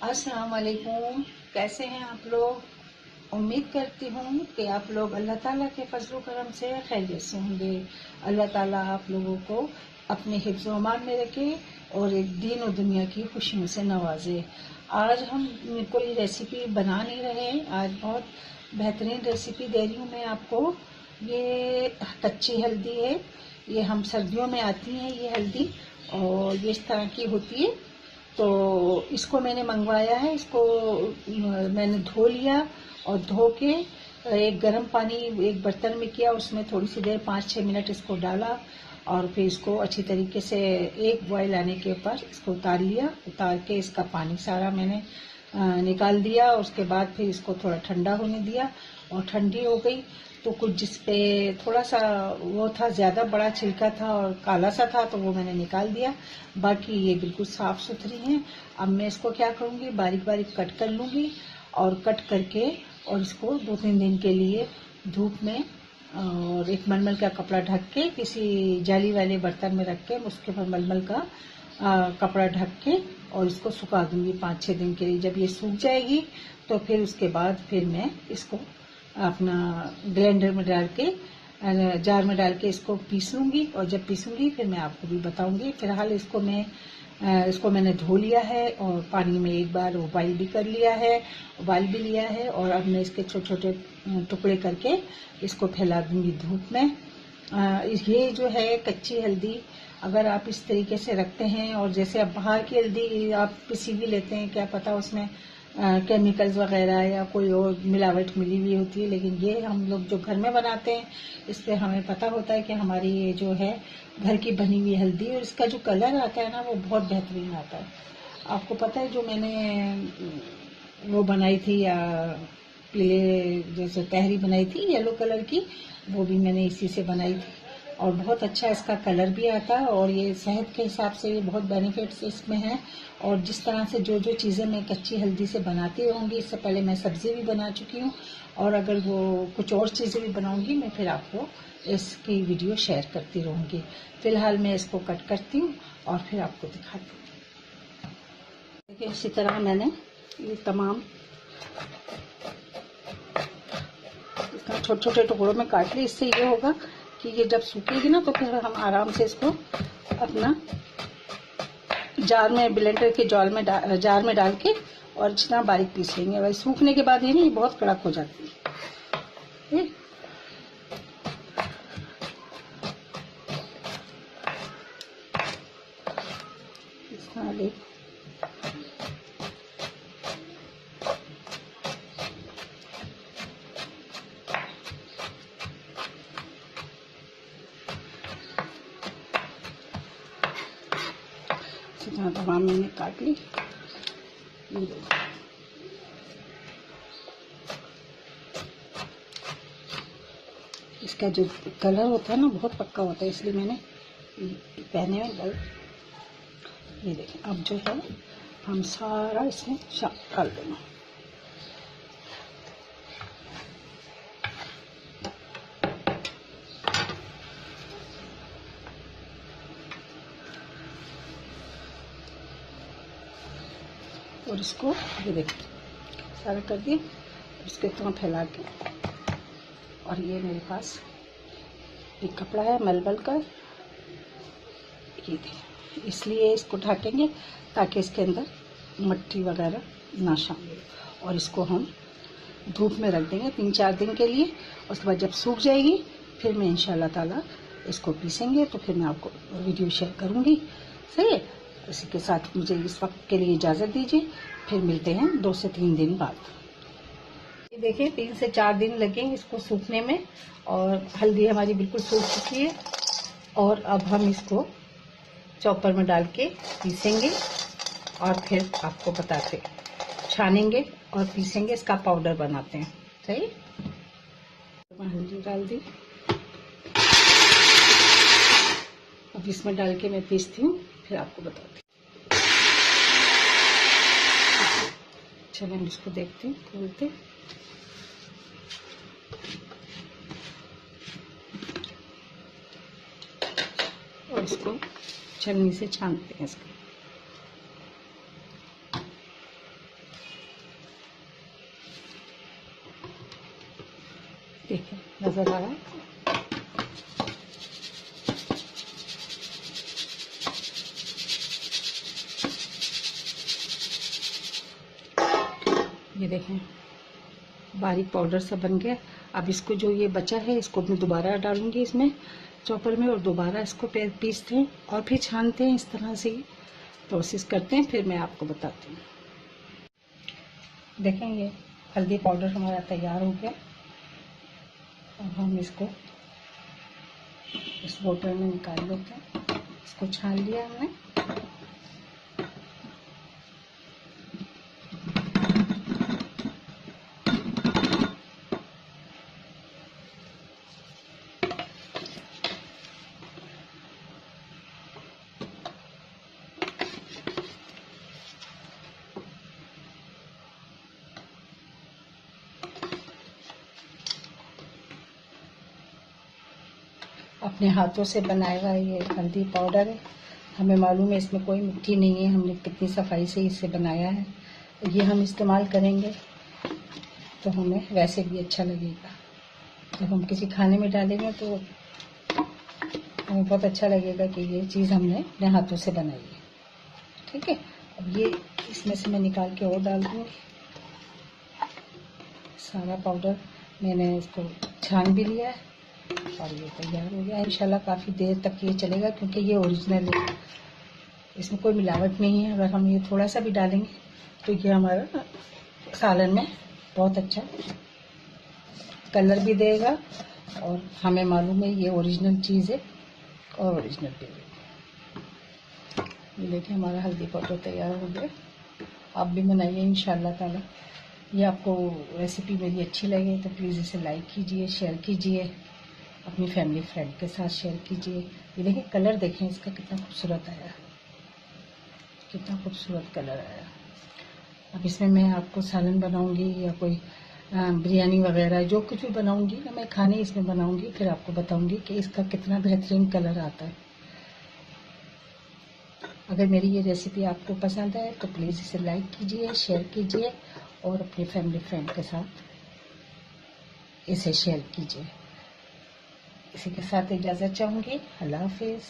अस्सलाम वालेकुम। कैसे हैं आप लोग? उम्मीद करती हूँ कि आप लोग अल्लाह ताला के फजल करम से खैरियत से होंगे। अल्लाह ताला आप लोगों को अपने हिफ्ज़ व अमान में रखे और एक दीन और दुनिया की खुशियों से नवाजे। आज हम कोई रेसिपी बना नहीं रहे, आज बहुत बेहतरीन रेसिपी दे रही हूँ मैं आपको। ये कच्ची हल्दी है, ये हम सर्दियों में आती है ये हल्दी, और ये इस तरह की होती है। तो इसको मैंने मंगवाया है, इसको मैंने धो लिया और धो के एक गर्म पानी एक बर्तन में किया, उसमें थोड़ी सी देर 5-6 मिनट इसको डाला और फिर इसको अच्छी तरीके से एक बॉयल आने के ऊपर इसको उतार लिया। उतार के इसका पानी सारा मैंने निकाल दिया। उसके बाद फिर इसको थोड़ा ठंडा होने दिया और ठंडी हो गई तो कुछ जिस पे थोड़ा सा वो था, ज़्यादा बड़ा छिलका था और काला सा था, तो वो मैंने निकाल दिया। बाकी ये बिल्कुल साफ़ सुथरी हैं। अब मैं इसको क्या करूँगी, बारीक बारीक कट कर लूँगी और कट करके और इसको 2-3 दिन के लिए धूप में और एक मलमल का कपड़ा ढक के किसी जाली वाले बर्तन में रख के उसके ऊपर मलमल का कपड़ा ढक के और इसको सुखा दूँगी 5-6 दिन के लिए। जब ये सूख जाएगी तो फिर उसके बाद फिर मैं इसको अपना ब्लेंडर में डाल के जार में डाल के इसको पीस लूँगी, और जब पीसूँगी फिर मैं आपको भी बताऊँगी। फिलहाल इसको मैंने धो लिया है और पानी में एक बार उबाल भी कर लिया है, उबाल भी लिया है, और अब मैं इसके छोटे छोटे टुकड़े करके इसको फैला दूँगी धूप में। ये जो है कच्ची हल्दी, अगर आप इस तरीके से रखते हैं, और जैसे आप बाहर की हल्दी आप पिसी भी लेते हैं, क्या पता उसमें केमिकल्स वगैरह या कोई और मिलावट मिली हुई होती है, लेकिन ये हम लोग जो घर में बनाते हैं इससे हमें पता होता है कि हमारी ये जो है घर की बनी हुई हल्दी, और इसका जो कलर आता है ना वो बहुत बेहतरीन आता है। आपको पता है जो मैंने वो बनाई थी या पीले जैसे तहरी बनाई थी येलो कलर की, वो भी मैंने इसी से बनाई थी और बहुत अच्छा इसका कलर भी आता है, और ये सेहत के हिसाब से भी बहुत बेनिफिट्स इसमें हैं। और जिस तरह से जो जो चीज़ें मैं कच्ची हल्दी से बनाती रहूँगी, इससे पहले मैं सब्ज़ी भी बना चुकी हूँ, और अगर वो कुछ और चीज़ें भी बनाऊँगी मैं फिर आपको इसकी वीडियो शेयर करती रहूँगी। फ़िलहाल मैं इसको कट करती हूँ और फिर आपको दिखाती हूँ। देखिए इसी तरह मैंने ये तमाम छोटे छोटे टुकड़ों में काट ली। इससे ये होगा कि ये जब सूखेगी ना तो फिर हम आराम से इसको अपना जार में ब्लेंडर के जार में डाल के और जितना बारीक पीस लेंगे। भाई सूखने के बाद ये बहुत कड़क हो जाती है। इतना तमाम मैंने काट ली। ये देखो इसका जो कलर होता है ना बहुत पक्का होता है, इसलिए मैंने पहने में डाल। ये देखें, अब जो है हम सारा इसमें डाल देंगे। और इसको ये देखिए सारा कर दिए, इसके इतना फैला के, और ये मेरे पास एक कपड़ा है मलमल का, ये देखिए, इसलिए इसको ढकेंगे ताकि इसके अंदर मिट्टी वगैरह ना शामिल हो। और इसको हम धूप में रख देंगे 3-4 दिन के लिए। उसके बाद जब सूख जाएगी फिर मैं इंशाल्लाह ताला इसको पीसेंगे, तो फिर मैं आपको वीडियो शेयर करूँगी। सही है, इसी के साथ मुझे इस वक्त के लिए इजाज़त दीजिए, फिर मिलते हैं 2 से 3 दिन बाद। ये देखिए 3 से 4 दिन लगेंगे इसको सूखने में, और हल्दी हमारी बिल्कुल सूख चुकी है। और अब हम इसको चॉपर में डाल के पीसेंगे और फिर आपको बताते, छानेंगे और पीसेंगे, इसका पाउडर बनाते हैं। सही, हल्दी डाल दी, अब इसमें डाल के मैं पीसती हूँ, फिर आपको बताती हूँ। चलिए हम इसको देखते हैं, खोलते, और इसको छन्नी से छानते हैं इसको। देखिए नजर आ रहा है। ये देखें बारीक पाउडर सा बन गया। अब इसको जो ये बचा है इसको मैं दोबारा डालूंगी इसमें चॉपर में और दोबारा इसको पीसते हैं और फिर छानते हैं। इस तरह से ही प्रोसेस करते हैं, फिर मैं आपको बताती हूँ। देखें ये हल्दी पाउडर हमारा तैयार हो गया। अब हम इसको इस बोतल में निकाल लेते हैं। इसको छान लिया हमने। अपने हाथों से बनाया हुआ ये हल्दी पाउडर है। हमें मालूम है इसमें कोई मिट्टी नहीं है, हमने कितनी सफाई से इसे बनाया है। ये हम इस्तेमाल करेंगे तो हमें वैसे भी अच्छा लगेगा। जब हम किसी खाने में डालेंगे तो हमें बहुत अच्छा लगेगा कि ये चीज़ हमने अपने हाथों से बनाई है। ठीक है, अब ये इसमें से मैं निकाल के और डाल दूँगी सारा पाउडर। मैंने इसको छान भी लिया है और ये तैयार हो गया। इंशाल्लाह काफ़ी देर तक ये चलेगा क्योंकि ये ओरिजिनल है, इसमें कोई मिलावट नहीं है। अगर हम ये थोड़ा सा भी डालेंगे तो ये हमारा सालन में बहुत अच्छा कलर भी देगा और हमें मालूम है ये ओरिजिनल चीज़ है और ओरिजिनल भी है। ये देखिए हमारा हल्दी पाउडर तैयार हो गया। आप भी बनाइए इंशाल्लाह ताला। ये आपको रेसिपी मेरी अच्छी लगे तो प्लीज़ इसे लाइक कीजिए, शेयर कीजिए, अपनी फैमिली फ्रेंड के साथ शेयर कीजिए। ये देखिए कलर देखें इसका कितना खूबसूरत आया, कितना खूबसूरत कलर आया। अब इसमें मैं आपको सालन बनाऊंगी या कोई बिरयानी वगैरह जो कुछ भी बनाऊंगी ना, मैं खाने इसमें बनाऊंगी, फिर आपको बताऊंगी कि इसका कितना बेहतरीन कलर आता है। अगर मेरी ये रेसिपी आपको पसंद आए तो प्लीज़ इसे लाइक कीजिए, शेयर कीजिए और अपनी फैमिली फ्रेंड के साथ इसे शेयर कीजिए। इसी के साथ इजाज़त चाहूँगी। अल्लाह हाफिज़।